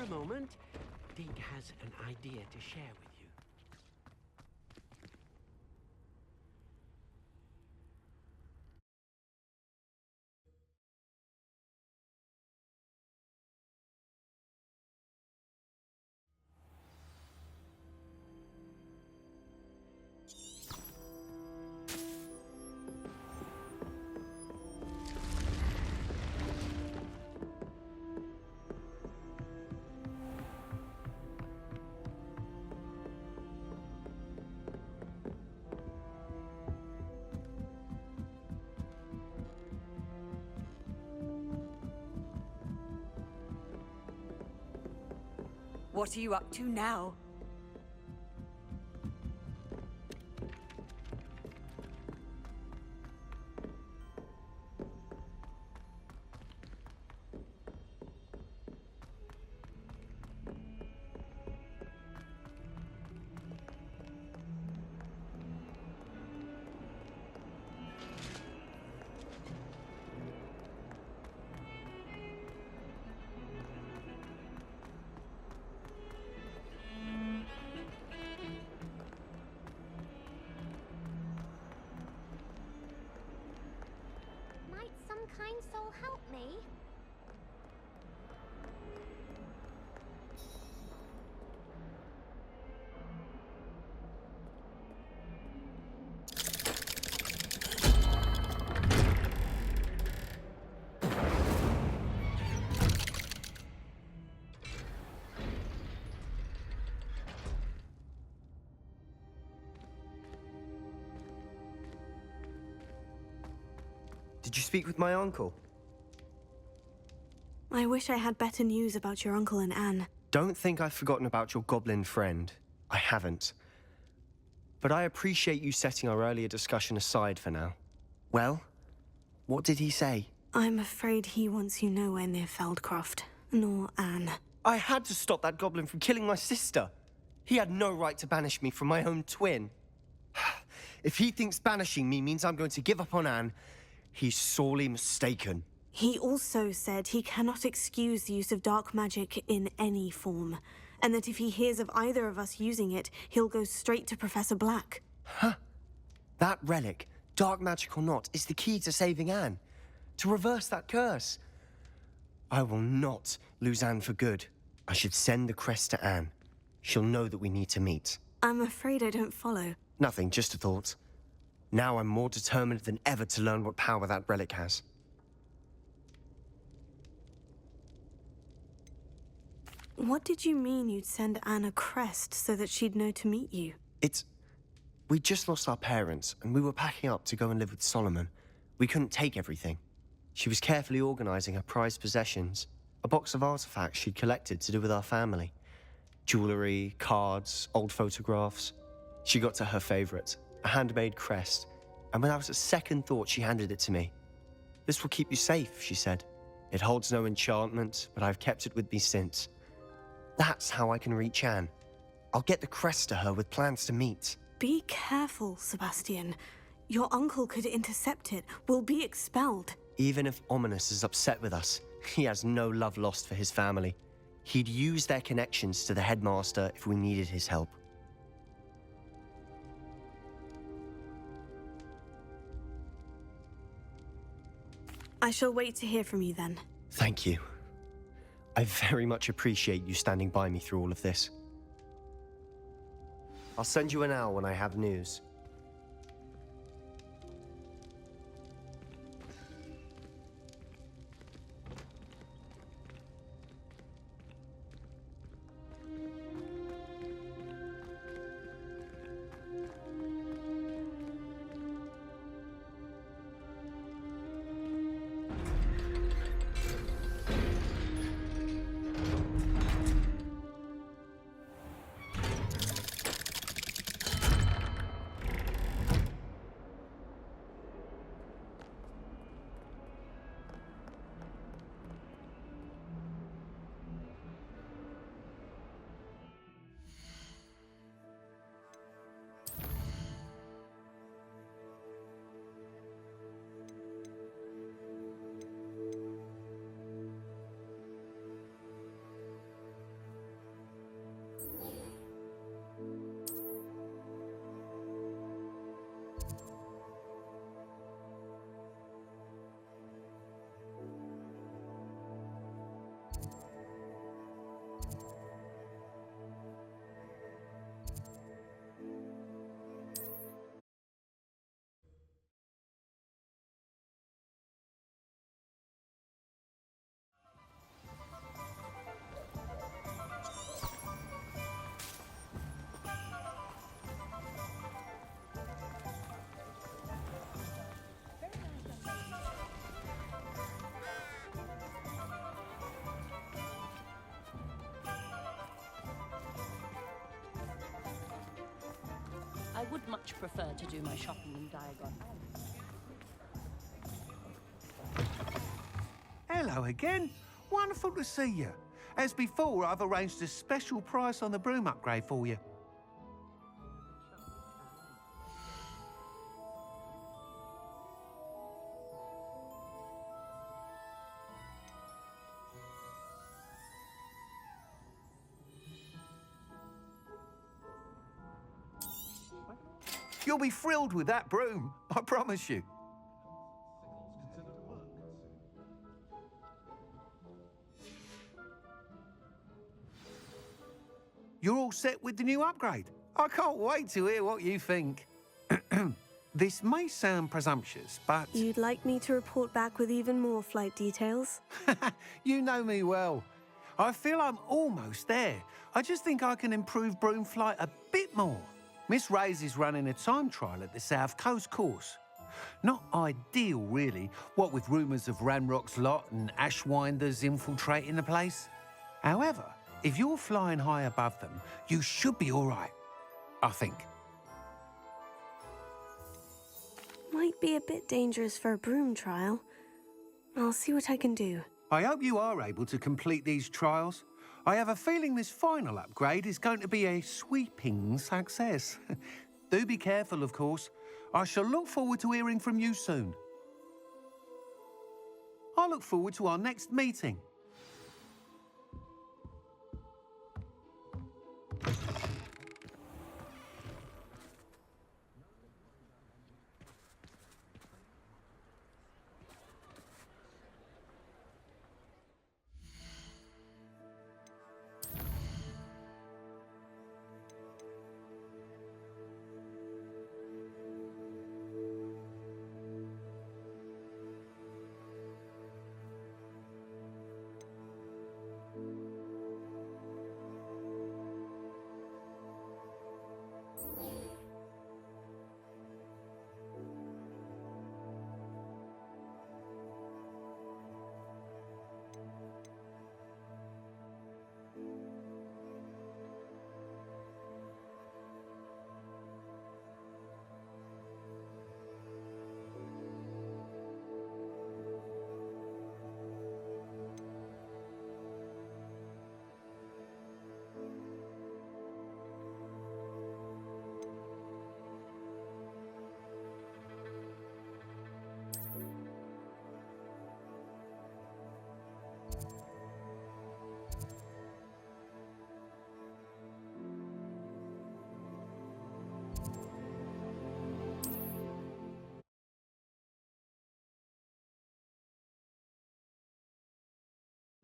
a moment. Dink has an idea to share with you. What are you up to now? Might some kind soul help me? Did you speak with my uncle? I wish I had better news about your uncle and Anne. Don't think I've forgotten about your goblin friend. I haven't. But I appreciate you setting our earlier discussion aside for now. Well, what did he say? I'm afraid he wants you nowhere near Feldcroft, nor Anne. I had to stop that goblin from killing my sister. He had no right to banish me from my own twin. If he thinks banishing me means I'm going to give up on Anne, he's sorely mistaken. He also said he cannot excuse the use of dark magic in any form, and that if he hears of either of us using it, he'll go straight to Professor Black. Huh? That relic, dark magic or not, is the key to saving Anne. To reverse that curse. I will not lose Anne for good. I should send the crest to Anne. She'll know that we need to meet. I'm afraid I don't follow. Nothing, just a thought. Now I'm more determined than ever to learn what power that relic has. What did you mean you'd send Anne a crest so that she'd know to meet you? We just lost our parents, and we were packing up to go and live with Solomon. We couldn't take everything. She was carefully organizing her prized possessions, a box of artifacts she'd collected to do with our family. Jewelry, cards, old photographs. She got to her favorite, a handmade crest, and without a second thought, she handed it to me. "This will keep you safe," she said. "It holds no enchantment, but I've kept it with me since. That's how I can reach Anne. I'll get the crest to her with plans to meet." Be careful, Sebastian. Your uncle could intercept it. We'll be expelled. Even if Ominous is upset with us, he has no love lost for his family. He'd use their connections to the headmaster if we needed his help. I shall wait to hear from you then. Thank you. I very much appreciate you standing by me through all of this. I'll send you an owl when I have news. would much prefer to do my shopping in Diagon. Hello again. Wonderful to see you. As before, I've arranged a special price on the broom upgrade for you. You'll be thrilled with that broom, I promise you. You're all set with the new upgrade. I can't wait to hear what you think. This may sound presumptuous, but... You'd like me to report back with even more flight details? You know me well. I feel I'm almost there. I just think I can improve broom flight a bit more. Miss Ray's is running a time trial at the South Coast course. Not ideal, really, what with rumours of Ranrock's lot and Ashwinders infiltrating the place. However, if you're flying high above them, you should be all right, I think. Might be a bit dangerous for a broom trial. I'll see what I can do. I hope you are able to complete these trials. I have a feeling this final upgrade is going to be a sweeping success. Do be careful, of course. I shall look forward to hearing from you soon. I look forward to our next meeting.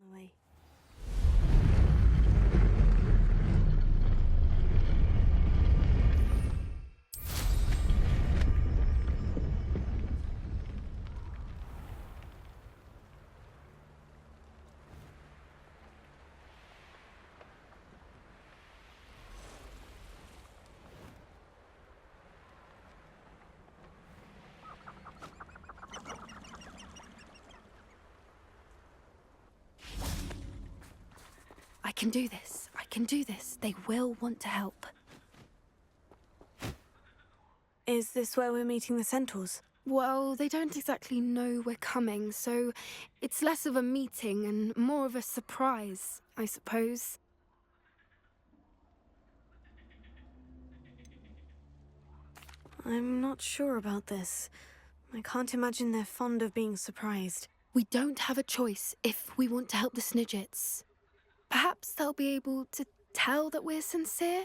Away. I can do this. I can do this. They will want to help. Is this where we're meeting the centaurs? Well, they don't exactly know we're coming, so it's less of a meeting and more of a surprise, I suppose. I'm not sure about this. I can't imagine they're fond of being surprised. We don't have a choice if we want to help the Snidgets. Perhaps they'll be able to tell that we're sincere.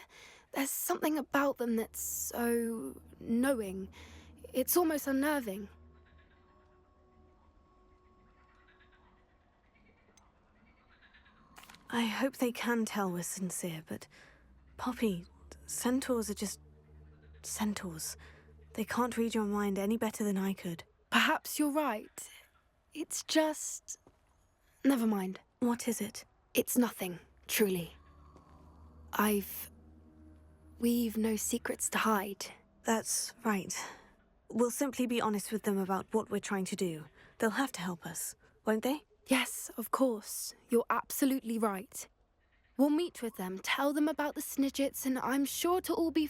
There's something about them that's so knowing. It's almost unnerving. I hope they can tell we're sincere, but... Poppy, centaurs are just... centaurs. They can't read your mind any better than I could. Perhaps you're right. It's just... Never mind. What is it? It's nothing, truly. We've no secrets to hide. That's right. We'll simply be honest with them about what we're trying to do. They'll have to help us, won't they? Yes, of course. You're absolutely right. We'll meet with them, tell them about the Snidgets, and I'm sure to all be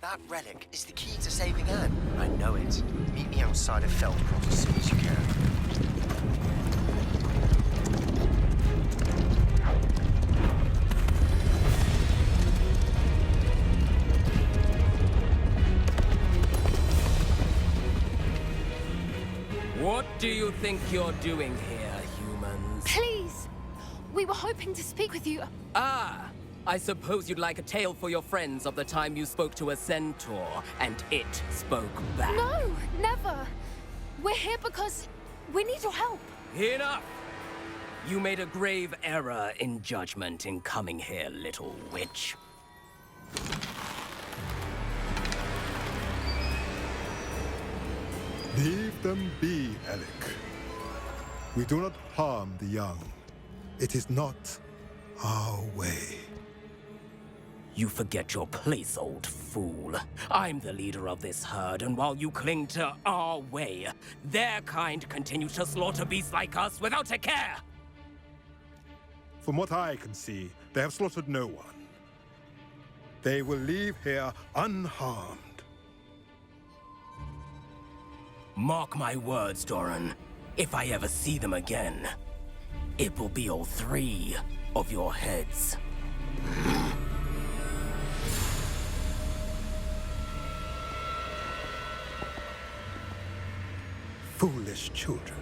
That relic is the key to saving Anne. I know it. Meet me outside of Feldcroft as soon as you can. What do you think you're doing here, humans? Please! We were hoping to speak with you. Ah! I suppose you'd like a tale for your friends of the time you spoke to a centaur, and it spoke back. No, never. We're here because we need your help. Enough! You made a grave error in judgment in coming here, little witch. Leave them be, Alec. We do not harm the young. It is not our way. You forget your place, old fool. I'm the leader of this herd, and while you cling to our way, their kind continues to slaughter beasts like us without a care! From what I can see, they have slaughtered no one. They will leave here unharmed. Mark my words, Doran. If I ever see them again, it will be all 3 of your heads. Foolish children.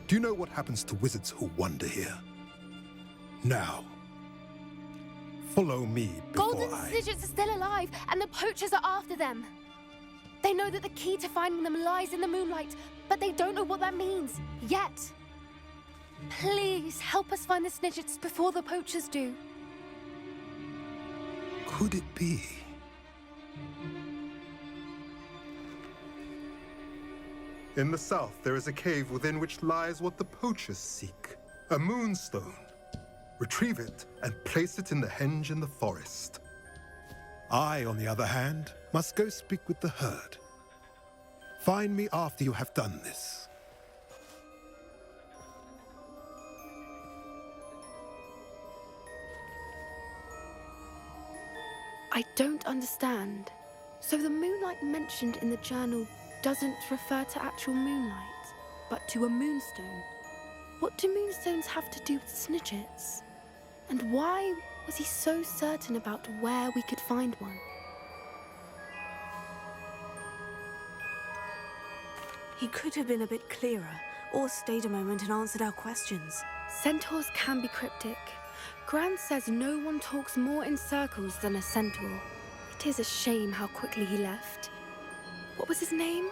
Do you know what happens to wizards who wander here? Now, follow me before Golden I... Snidgets are still alive, and the poachers are after them. They know that the key to finding them lies in the moonlight, but they don't know what that means, yet. Please, help us find the Snidgets before the poachers do. Could it be? In the south, there is a cave within which lies what the poachers seek. A moonstone. Retrieve it and place it in the henge in the forest. I, on the other hand, must go speak with the herd. Find me after you have done this. I don't understand. So the moonlight mentioned in the journal doesn't refer to actual moonlight, but to a moonstone. What do moonstones have to do with Snidgets? And why was he so certain about where we could find one? He could have been a bit clearer, or stayed a moment and answered our questions. Centaurs can be cryptic. Gran says no one talks more in circles than a centaur. It is a shame how quickly he left. What was his name?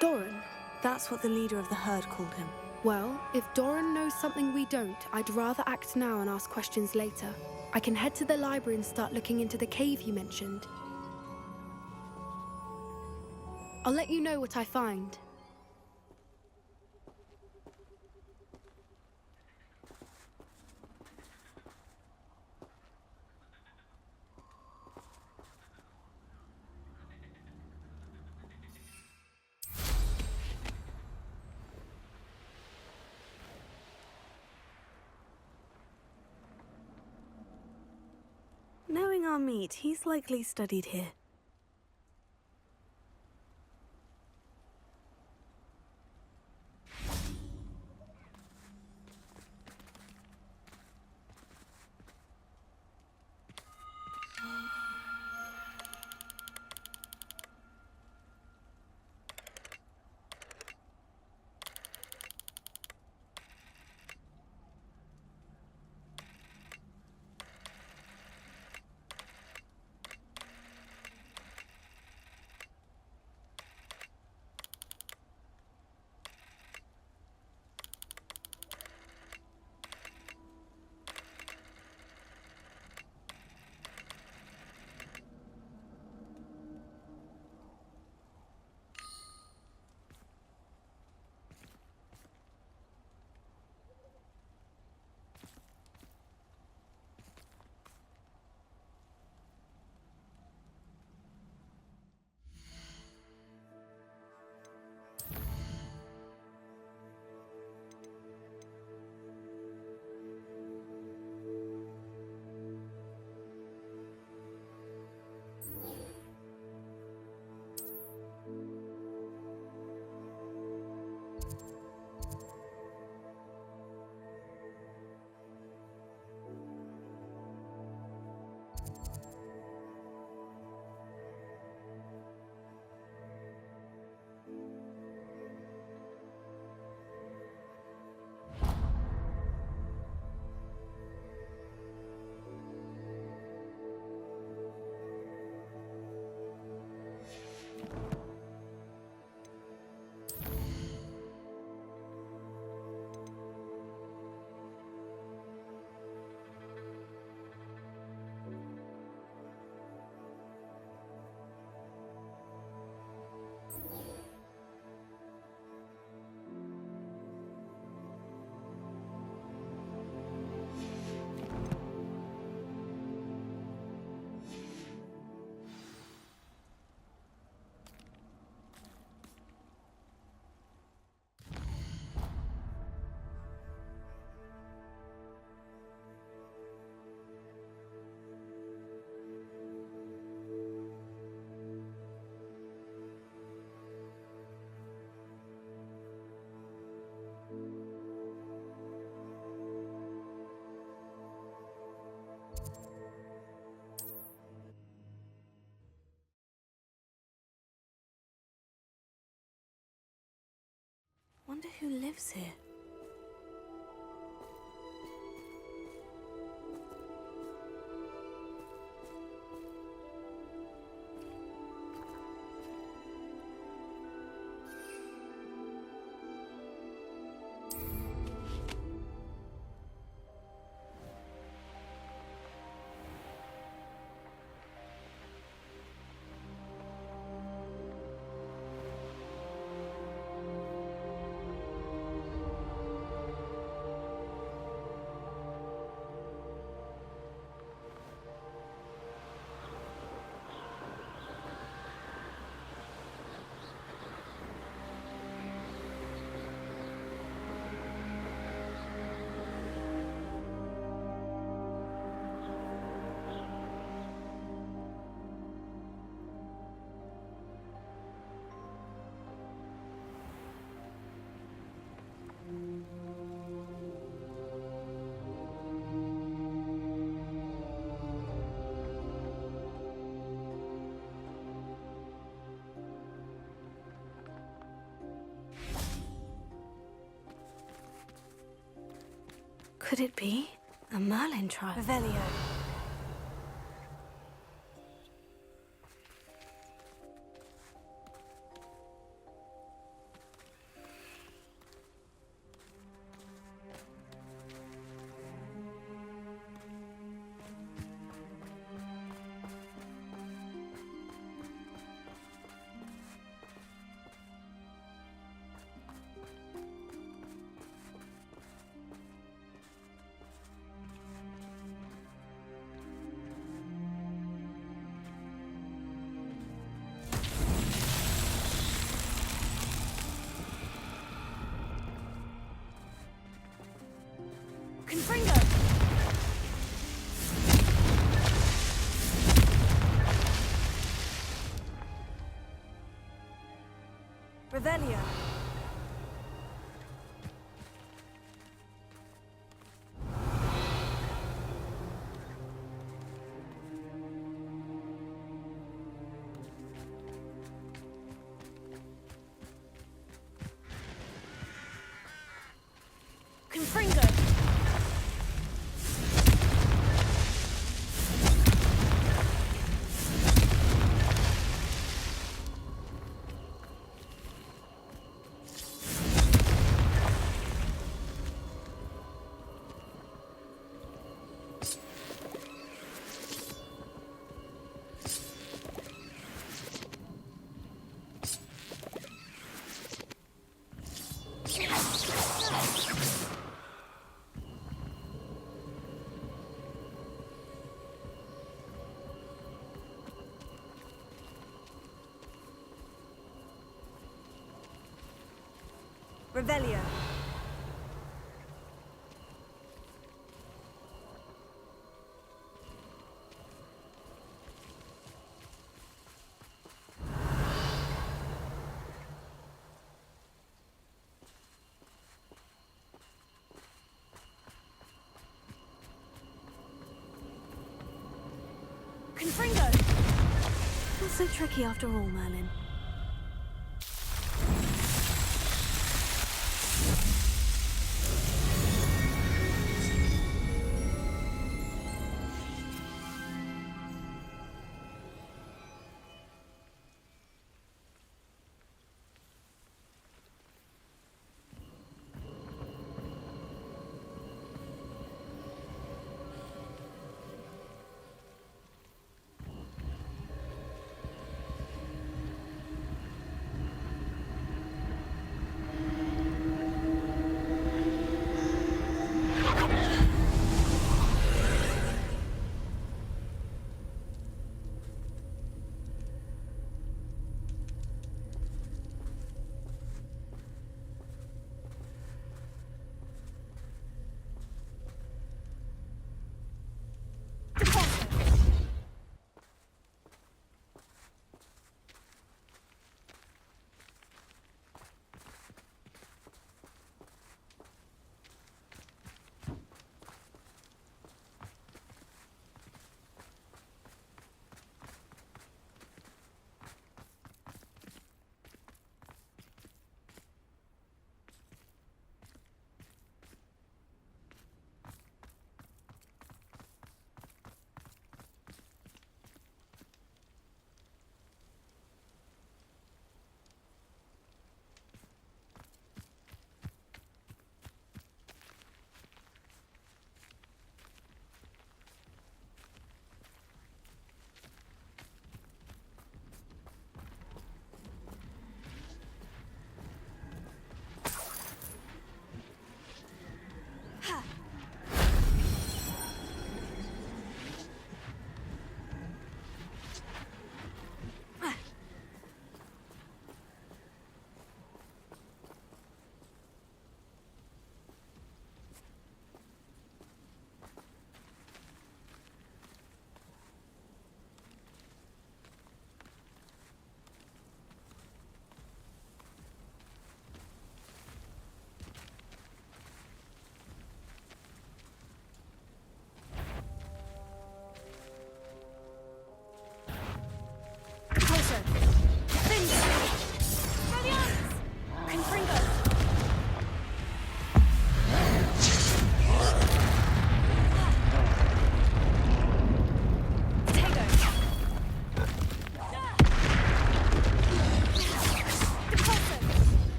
Doran. That's what the leader of the herd called him. Well, if Doran knows something we don't, I'd rather act now and ask questions later. I can head to the library and start looking into the cave you mentioned. I'll let you know what I find. Knowing our meat, he's likely studied here. wonder who lives here. Could it be a Merlin trial? Revelio. Confringo! Revelio. Confringo! Revelio. Confringo! Not so tricky after all, Merlin.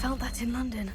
felt that in London.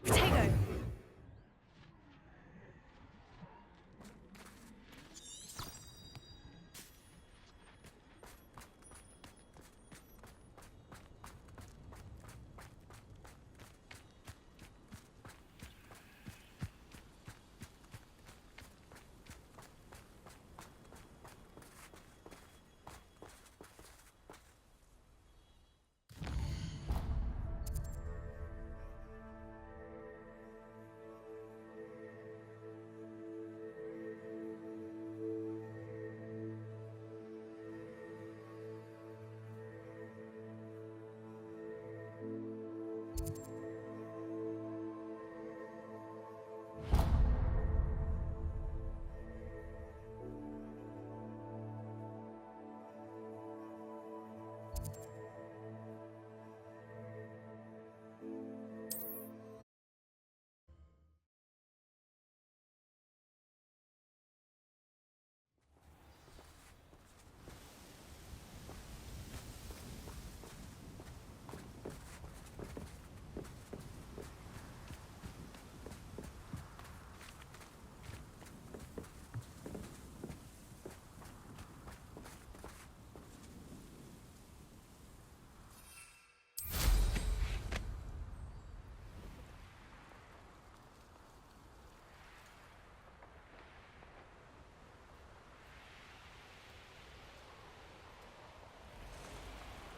Potato.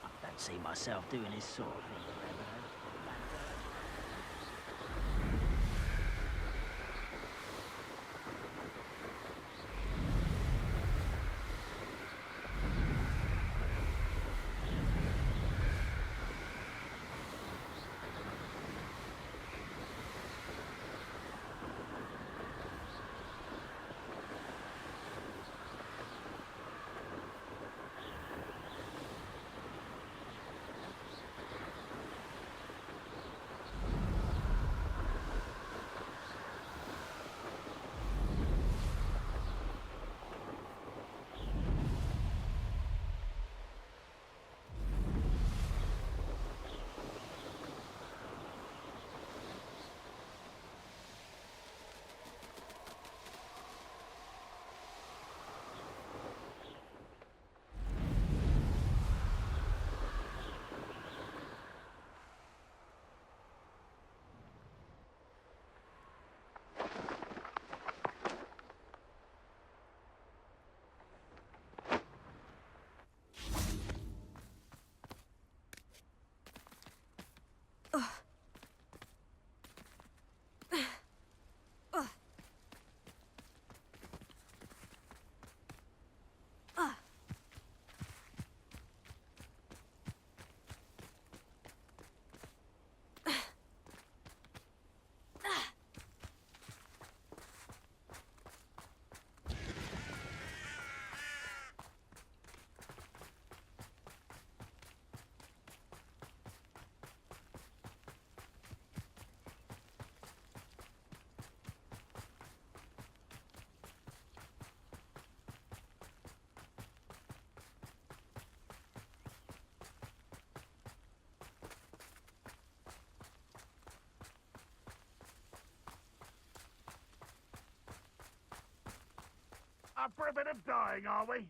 I don't see myself doing this sort of thing forever. up for a bit of dying, are we?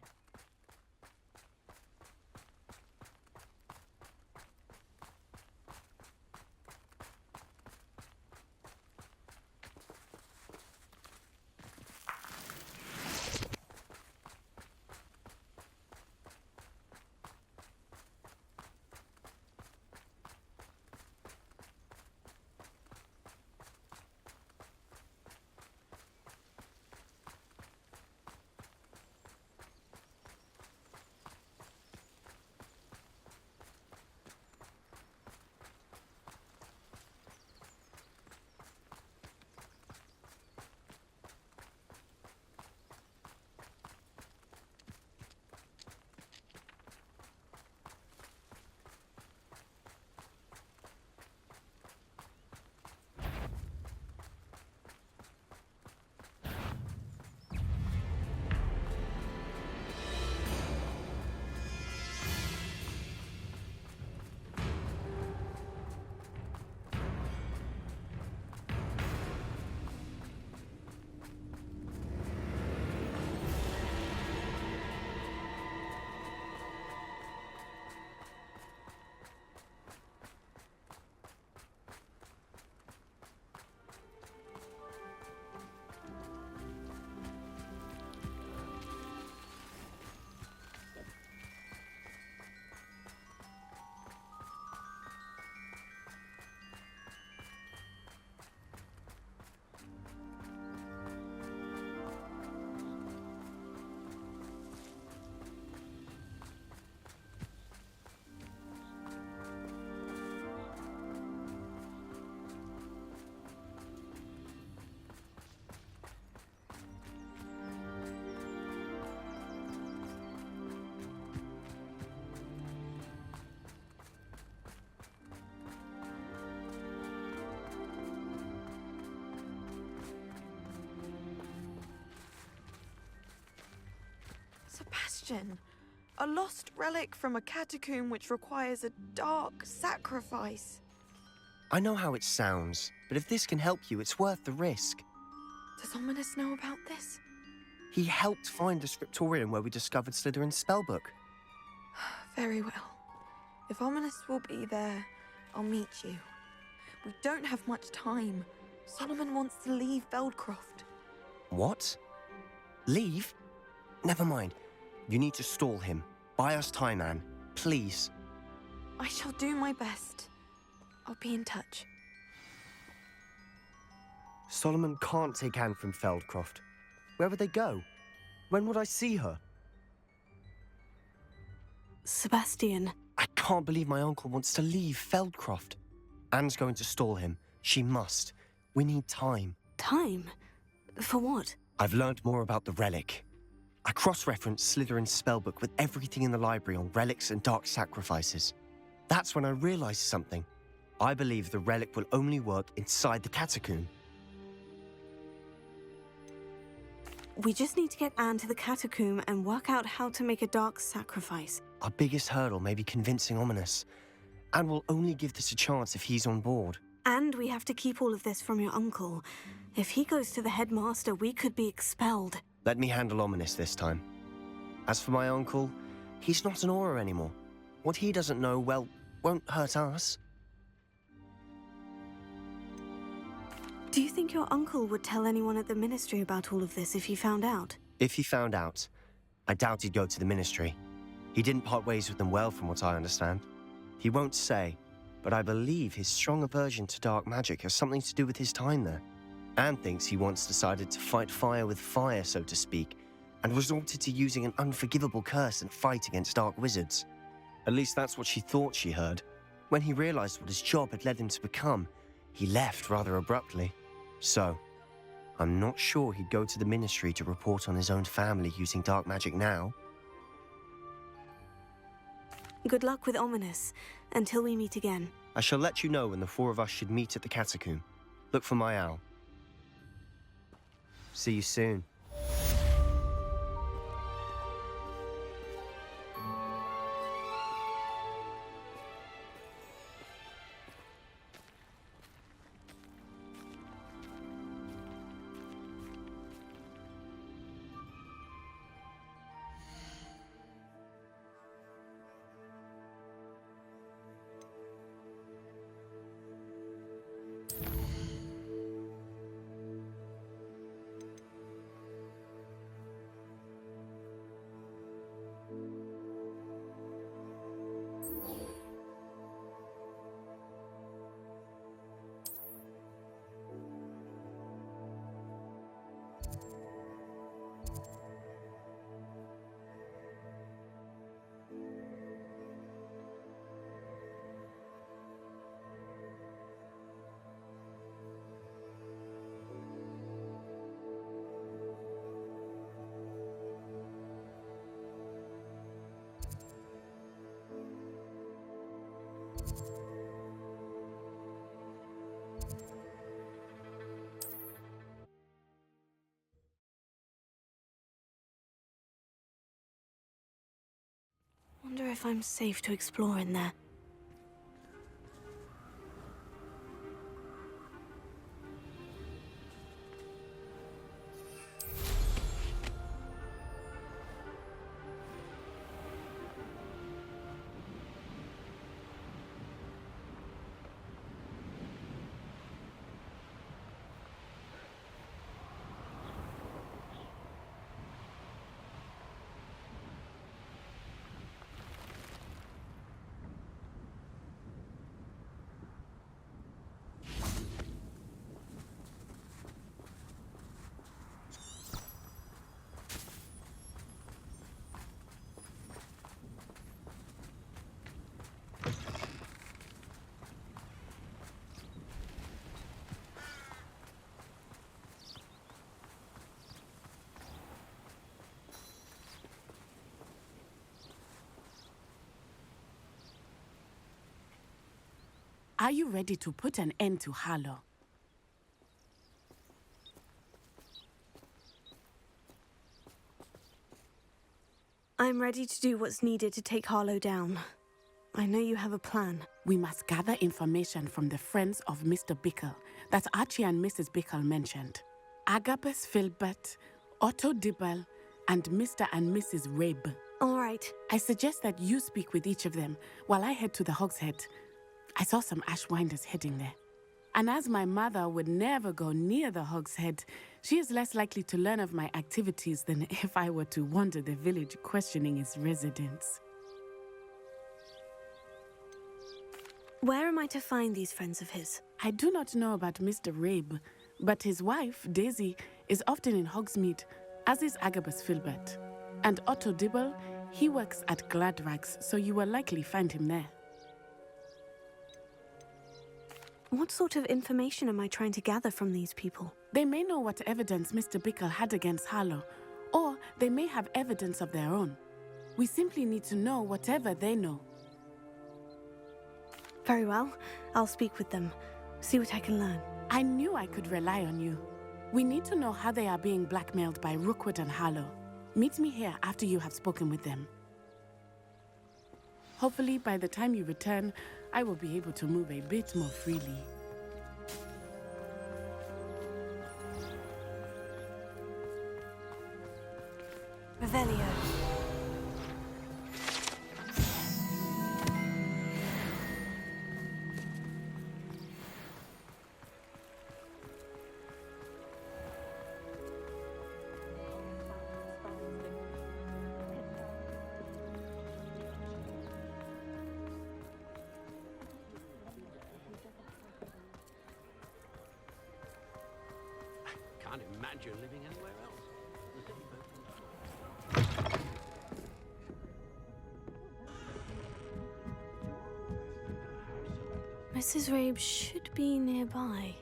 Sebastian, a lost relic from a catacomb which requires a dark sacrifice. I know how it sounds, but if this can help you, it's worth the risk. Does Ominous know about this? He helped find the scriptorium where we discovered Slytherin's spellbook. Very well. If Ominous will be there, I'll meet you. We don't have much time. Solomon wants to leave Feldcroft. What? Leave? Never mind. You need to stall him. Buy us time, Anne. Please. I shall do my best. I'll be in touch. Solomon can't take Anne from Feldcroft. Where would they go? When would I see her? Sebastian. I can't believe my uncle wants to leave Feldcroft. Anne's going to stall him. She must. We need time. Time? For what? I've learned more about the relic. I cross-referenced Slytherin's spellbook with everything in the library on relics and dark sacrifices. That's when I realized something. I believe the relic will only work inside the catacomb. We just need to get Anne to the catacomb and work out how to make a dark sacrifice. Our biggest hurdle may be convincing Ominous. Anne will only give this a chance if he's on board. And we have to keep all of this from your uncle. If he goes to the headmaster, we could be expelled. Let me handle Ominous this time. As for my uncle, he's not an Auror anymore. What he doesn't know, well, won't hurt us. Do you think your uncle would tell anyone at the ministry about all of this if he found out? If he found out, I doubt he'd go to the ministry. He didn't part ways with them well, from what I understand. He won't say, but I believe his strong aversion to dark magic has something to do with his time there. Anne thinks he once decided to fight fire with fire, so to speak, and resorted to using an unforgivable curse and fight against dark wizards. At least that's what she thought she heard. When he realized what his job had led him to become, he left rather abruptly. So, I'm not sure he'd go to the ministry to report on his own family using dark magic now. Good luck with Ominous, until we meet again. I shall let you know when the four of us should meet at the catacomb. Look for my owl. See you soon. if I'm safe to explore in there. Are you ready to put an end to Harlow? I'm ready to do what's needed to take Harlow down. I know you have a plan. We must gather information from the friends of Mr. Bickle that Archie and Mrs. Bickle mentioned. Agabus Filbert, Otto Dibble, and Mr. and Mrs. Rabe. All right. I suggest that you speak with each of them while I head to the Hogshead. I saw some Ashwinders heading there. And as my mother would never go near the Hogshead, she is less likely to learn of my activities than if I were to wander the village questioning its residents. Where am I to find these friends of his? I do not know about Mr. Rabe, but his wife, Daisy, is often in Hogsmeade, as is Agabus Filbert. And Otto Dibble, he works at Gladrags, so you will likely find him there. What sort of information am I trying to gather from these people? They may know what evidence Mr. Bickle had against Harlow, or they may have evidence of their own. We simply need to know whatever they know. Very well. I'll speak with them. See what I can learn. I knew I could rely on you. We need to know how they are being blackmailed by Rookwood and Harlow. Meet me here after you have spoken with them. Hopefully, by the time you return, I will be able to move a bit more freely. Revelio. Can't imagine living anywhere else. Mrs. Rabe should be nearby.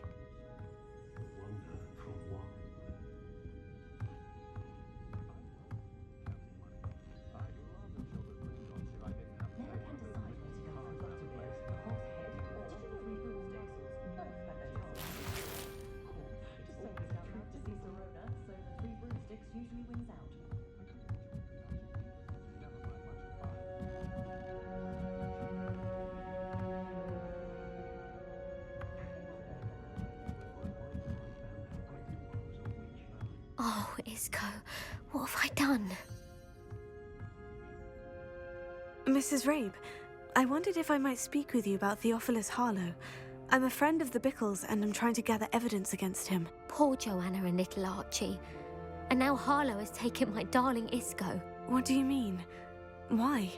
Oh, Isco, what have I done? Mrs. Rabe, I wondered if I might speak with you about Theophilus Harlow. I'm a friend of the Bickles and I'm trying to gather evidence against him. Poor Joanna and little Archie. And now Harlow has taken my darling Isco. What do you mean? Why?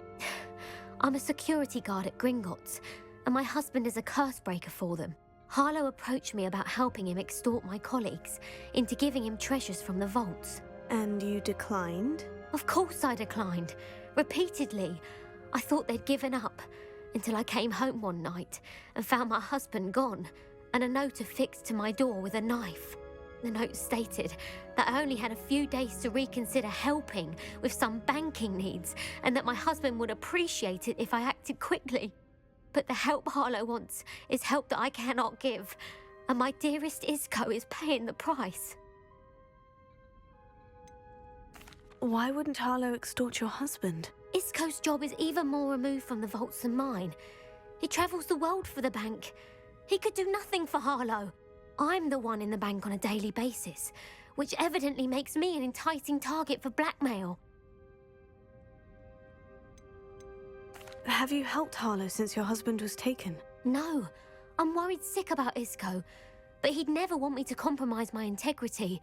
I'm a security guard at Gringotts, and my husband is a curse breaker for them. Harlow approached me about helping him extort my colleagues into giving him treasures from the vaults. And you declined? Of course I declined. Repeatedly. I thought they'd given up, until I came home one night and found my husband gone, and a note affixed to my door with a knife. The note stated that I only had a few days to reconsider helping with some banking needs, and that my husband would appreciate it if I acted quickly. But the help Harlow wants is help that I cannot give, and my dearest Isco is paying the price. Why wouldn't Harlow extort your husband? Isco's job is even more removed from the vaults than mine. He travels the world for the bank. He could do nothing for Harlow. I'm the one in the bank on a daily basis, which evidently makes me an enticing target for blackmail. Have you helped Harlow since your husband was taken? No, I'm worried sick about Isco, but he'd never want me to compromise my integrity.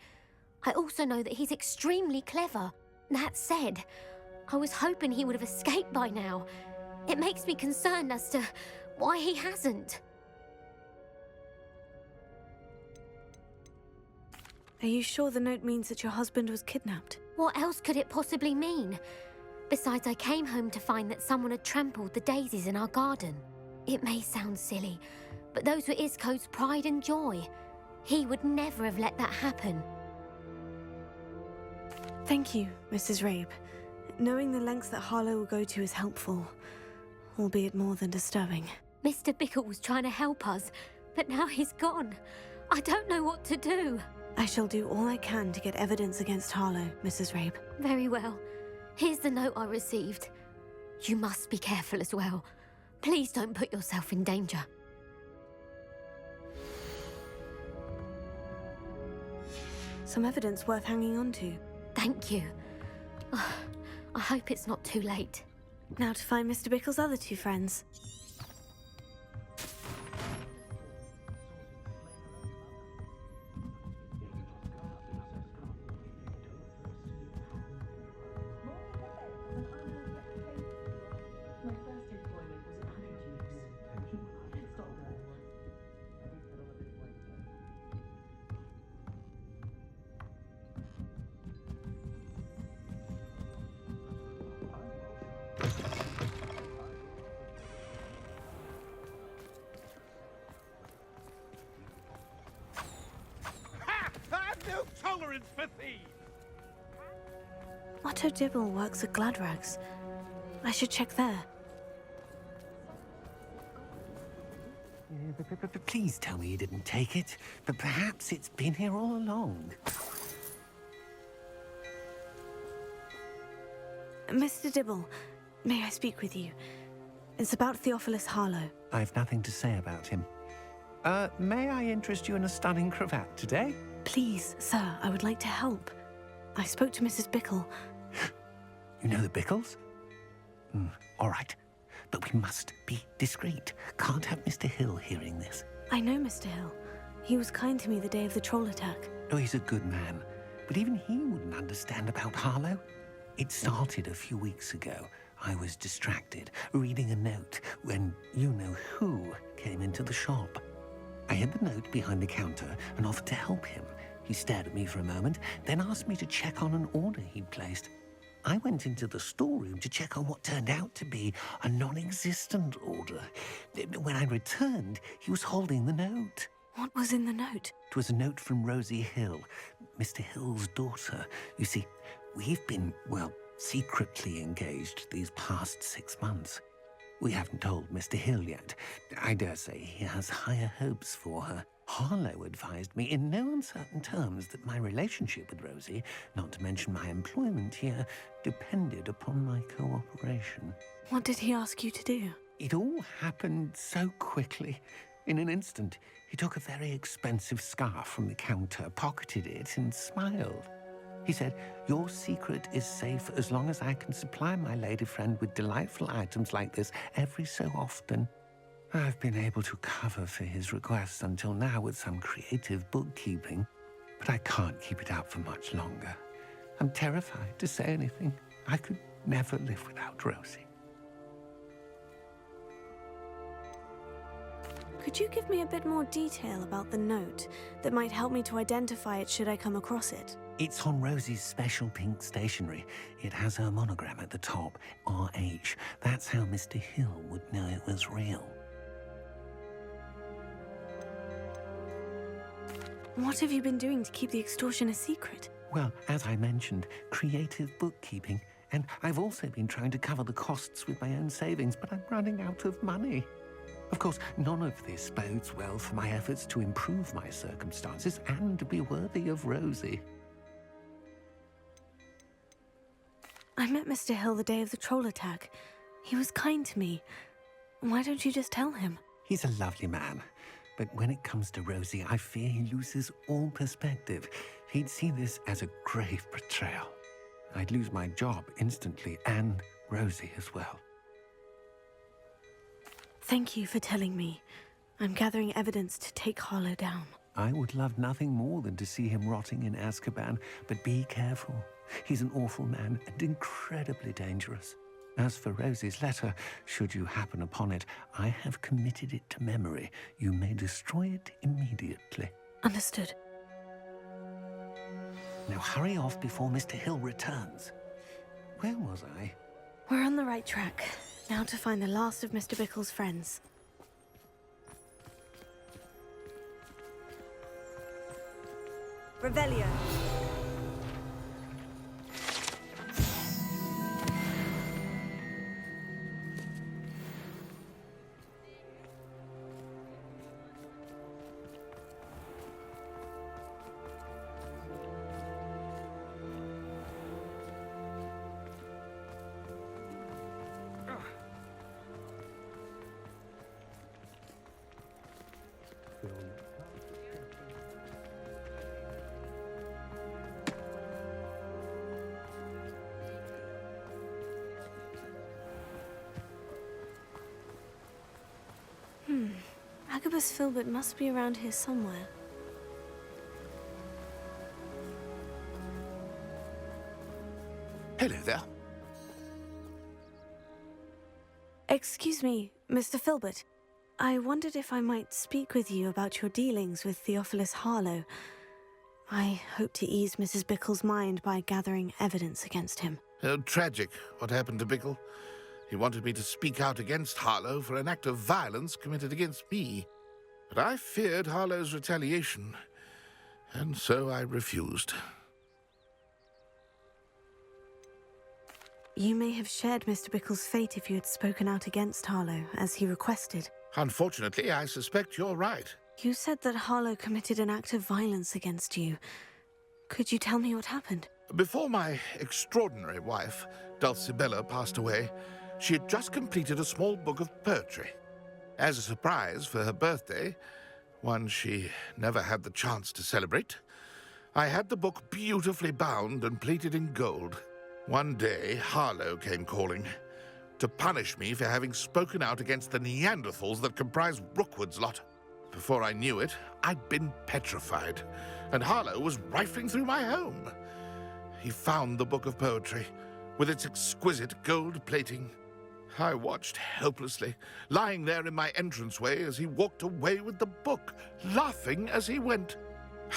I also know that he's extremely clever. That said, I was hoping he would have escaped by now. It makes me concerned as to why he hasn't. Are you sure the note means that your husband was kidnapped? What else could it possibly mean? Besides, I came home to find that someone had trampled the daisies in our garden. It may sound silly, but those were Isco's pride and joy. He would never have let that happen. Thank you, Mrs. Rabe. Knowing the lengths that Harlow will go to is helpful, albeit more than disturbing. Mr. Bickle was trying to help us, but now he's gone. I don't know what to do. I shall do all I can to get evidence against Harlow, Mrs. Rabe. Very well. Here's the note I received. You must be careful as well. Please don't put yourself in danger. Some evidence worth hanging on to. Thank you. I hope it's not too late. Now to find Mr. Bickle's other two friends. No tolerance for thieves! Otto Dibble works at Gladrags. I should check there. Please tell me you didn't take it, but perhaps it's been here all along. Mr. Dibble, may I speak with you? It's about Theophilus Harlow. I've nothing to say about him. May I interest you in a stunning cravat today? Please, sir, I would like to help. I spoke to Mrs. Bickle. You know the Bickles? All right, but we must be discreet. Can't have Mr. Hill hearing this. I know Mr. Hill. He was kind to me the day of the troll attack. Oh, he's a good man, but even he wouldn't understand about Harlow. It started a few weeks ago. I was distracted, reading a note, when you-know-who came into the shop. I hid the note behind the counter and offered to help him. He stared at me for a moment, then asked me to check on an order he'd placed. I went into the storeroom to check on what turned out to be a non-existent order. When I returned, he was holding the note. What was in the note? It was a note from Rosie Hill, Mr. Hill's daughter. You see, we've been, well, secretly engaged these past 6 months. We haven't told Mr. Hill yet. I dare say he has higher hopes for her. Harlow advised me in no uncertain terms that my relationship with Rosie, not to mention my employment here, depended upon my cooperation. What did he ask you to do? It all happened so quickly. In an instant, he took a very expensive scarf from the counter, pocketed it, and smiled. He said, "Your secret is safe as long as I can supply my lady friend with delightful items like this every so often." I've been able to cover for his request until now with some creative bookkeeping, but I can't keep it up for much longer. I'm terrified to say anything. I could never live without Rosie. Could you give me a bit more detail about the note that might help me to identify it should I come across it? It's on Rosie's special pink stationery. It has her monogram at the top, RH. That's how Mr. Hill would know it was real. What have you been doing to keep the extortion a secret? Well, as I mentioned, creative bookkeeping. And I've also been trying to cover the costs with my own savings, but I'm running out of money. Of course, none of this bodes well for my efforts to improve my circumstances and to be worthy of Rosie. I met Mr. Hill the day of the troll attack. He was kind to me. Why don't you just tell him? He's a lovely man. But when it comes to Rosie, I fear he loses all perspective. He'd see this as a grave betrayal. I'd lose my job instantly, and Rosie as well. Thank you for telling me. I'm gathering evidence to take Harlow down. I would love nothing more than to see him rotting in Azkaban, but be careful. He's an awful man and incredibly dangerous. As for Rosie's letter, should you happen upon it, I have committed it to memory. You may destroy it immediately. Understood. Now hurry off before Mr. Hill returns. Where was I? We're on the right track. Now to find the last of Mr. Bickle's friends. Revelio. Agabus Filbert must be around here somewhere. Hello there. Excuse me, Mr. Filbert. I wondered if I might speak with you about your dealings with Theophilus Harlow. I hope to ease Mrs. Bickle's mind by gathering evidence against him. Oh, tragic what happened to Bickle. He wanted me to speak out against Harlow for an act of violence committed against me. But I feared Harlow's retaliation, and so I refused. You may have shared Mr. Bickle's fate if you had spoken out against Harlow, as he requested. Unfortunately, I suspect you're right. You said that Harlow committed an act of violence against you. Could you tell me what happened? Before my extraordinary wife, Dulcibella, passed away, she had just completed a small book of poetry. As a surprise for her birthday, one she never had the chance to celebrate, I had the book beautifully bound and plated in gold. One day, Harlow came calling to punish me for having spoken out against the Neanderthals that comprise Rookwood's lot. Before I knew it, I'd been petrified, and Harlow was rifling through my home. He found the book of poetry, with its exquisite gold plating. I watched helplessly, lying there in my entranceway as he walked away with the book, laughing as he went.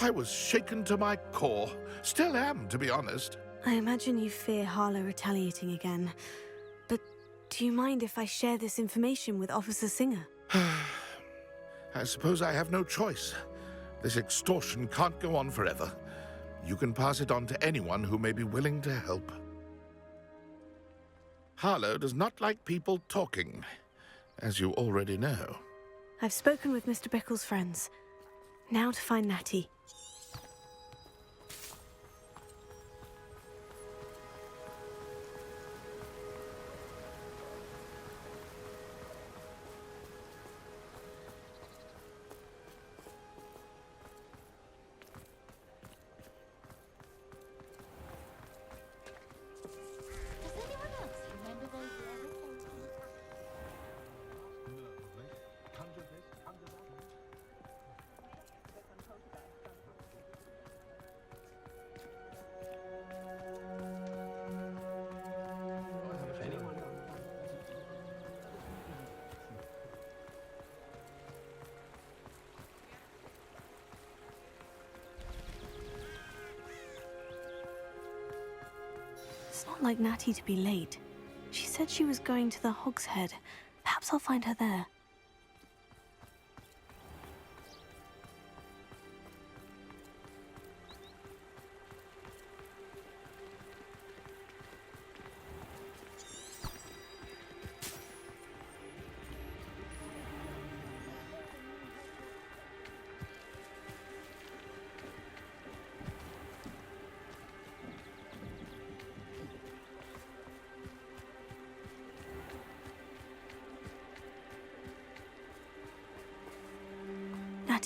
I was shaken to my core. Still am, to be honest. I imagine you fear Harlow retaliating again. But do you mind if I share this information with Officer Singer? I suppose I have no choice. This extortion can't go on forever. You can pass it on to anyone who may be willing to help. Harlow does not like people talking, as you already know. I've spoken with Mr. Bickle's friends. Now to find Natty. It's not like Natty to be late. She said she was going to the Hog's Head. Perhaps I'll find her there.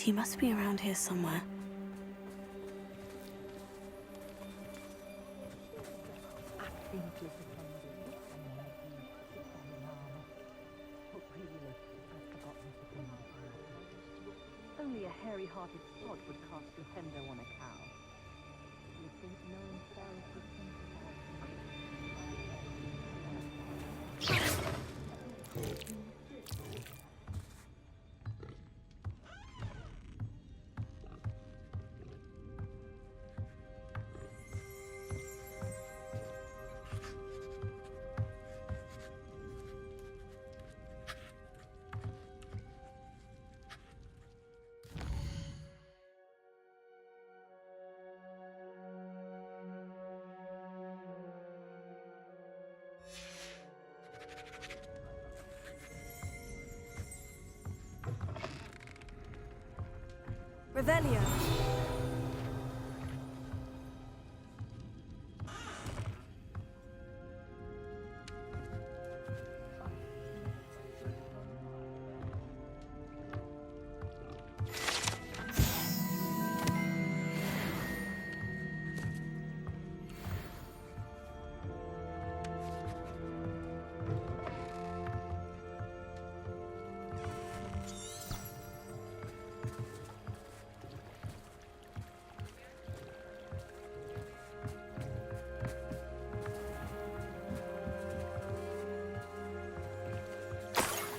He must be around here somewhere. Only a hairy-hearted sod would cast Defendo on a cow. You think no one fails to think Revelio.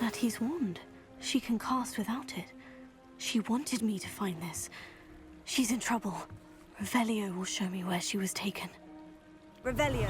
Natty's wand. She can cast without it. She wanted me to find this. She's in trouble. Revelio will show me where she was taken. Revelio.